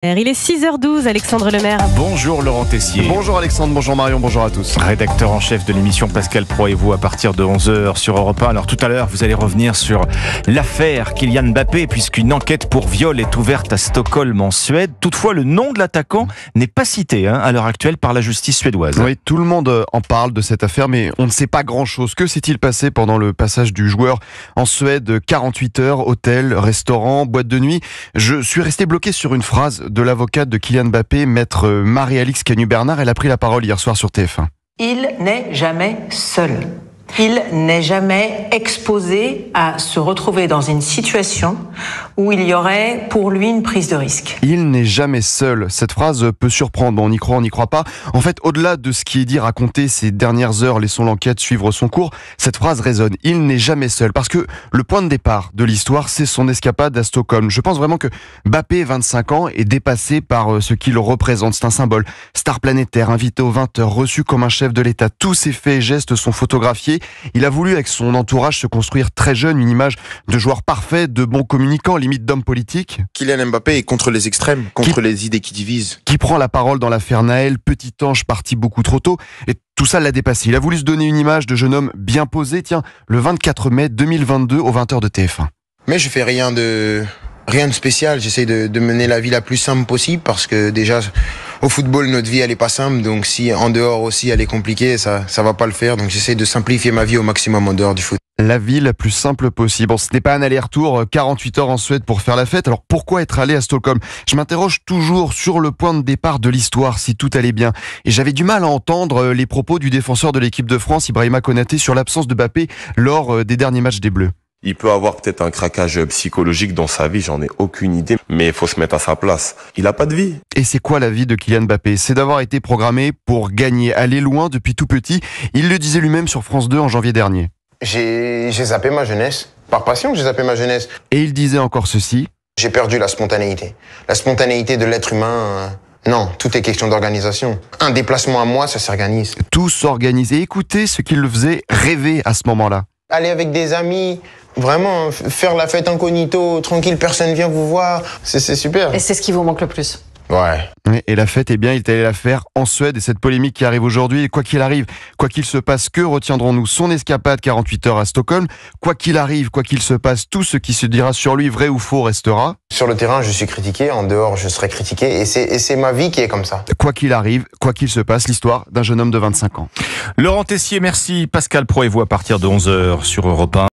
Il est 6h12, Alexandre Lemaire. Bonjour Laurent Tessier. Bonjour Alexandre, bonjour Marion, bonjour à tous. Rédacteur en chef de l'émission Pascal Pro et vous à partir de 11h sur Europe 1. Alors tout à l'heure, vous allez revenir sur l'affaire Kylian Mbappé puisqu'une enquête pour viol est ouverte à Stockholm en Suède. Toutefois, le nom de l'attaquant n'est pas cité à l'heure actuelle par la justice suédoise. Oui, tout le monde en parle de cette affaire, mais on ne sait pas grand-chose. Que s'est-il passé pendant le passage du joueur en Suède? 48 heures, hôtel, restaurant, boîte de nuit. Je suis resté bloqué sur une phrase de l'avocate de Kylian Mbappé, maître Marie-Alix Canu-Bernard. Elle a pris la parole hier soir sur TF1. Il n'est jamais seul. Il n'est jamais exposé à se retrouver dans une situation où il y aurait pour lui une prise de risque. Il n'est jamais seul. Cette phrase peut surprendre. Bon, on y croit, on n'y croit pas. En fait, au-delà de ce qui est dit, raconter ces dernières heures, laissons l'enquête suivre son cours, cette phrase résonne. Il n'est jamais seul. Parce que le point de départ de l'histoire, c'est son escapade à Stockholm. Je pense vraiment que Mbappé, 25 ans, est dépassé par ce qu'il représente. C'est un symbole. Star planétaire, invité aux 20h, reçu comme un chef de l'État. Tous ses faits et gestes sont photographiés. Il a voulu, avec son entourage, se construire très jeune une image de joueur parfait, de bon communicant, limite d'homme politique. Kylian Mbappé est contre les extrêmes, contre les idées qui divisent. Qui prend la parole dans l'affaire Naël, petit ange parti beaucoup trop tôt, et tout ça l'a dépassé. Il a voulu se donner une image de jeune homme bien posé, le 24 mai 2022 aux 20h de TF1. Mais je fais rien de spécial, j'essaie de mener la vie la plus simple possible parce que déjà au football notre vie elle est pas simple, donc si en dehors aussi elle est compliquée, ça va pas le faire, donc j'essaie de simplifier ma vie au maximum en dehors du foot. La vie la plus simple possible. Bon, ce n'est pas un aller-retour 48 heures en Suède pour faire la fête, alors pourquoi être allé à Stockholm? Je m'interroge toujours sur le point de départ de l'histoire, si tout allait bien. Et j'avais du mal à entendre les propos du défenseur de l'équipe de France, Ibrahima Konaté, sur l'absence de Mbappé lors des derniers matchs des Bleus. Il peut avoir peut-être un craquage psychologique dans sa vie, j'en ai aucune idée, mais il faut se mettre à sa place. Il a pas de vie. Et c'est quoi la vie de Kylian Mbappé? C'est d'avoir été programmé pour gagner, aller loin depuis tout petit. Il le disait lui-même sur France 2 en janvier dernier. J'ai zappé ma jeunesse. Par passion, j'ai zappé ma jeunesse. Et il disait encore ceci. J'ai perdu la spontanéité. La spontanéité de l'être humain, non, tout est question d'organisation. Un déplacement à moi, ça s'organise. Tout s'organise. Et écoutez ce qui le faisait rêver à ce moment-là. Aller avec des amis, vraiment faire la fête incognito, tranquille, personne vient vous voir, c'est super. Et c'est ce qui vous manque le plus? Ouais. Et la fête, il est allé la faire en Suède. Et cette polémique qui arrive aujourd'hui, et quoi qu'il arrive, quoi qu'il se passe, que retiendrons-nous? Son escapade 48 heures à Stockholm. Quoi qu'il arrive, quoi qu'il se passe, tout ce qui se dira sur lui, vrai ou faux, restera. Sur le terrain, je suis critiqué. En dehors, je serai critiqué. Et c'est ma vie qui est comme ça. Quoi qu'il arrive, quoi qu'il se passe, l'histoire d'un jeune homme de 25 ans. Laurent Tessier, merci. Pascal Pro et vous à partir de 11h sur Europe 1.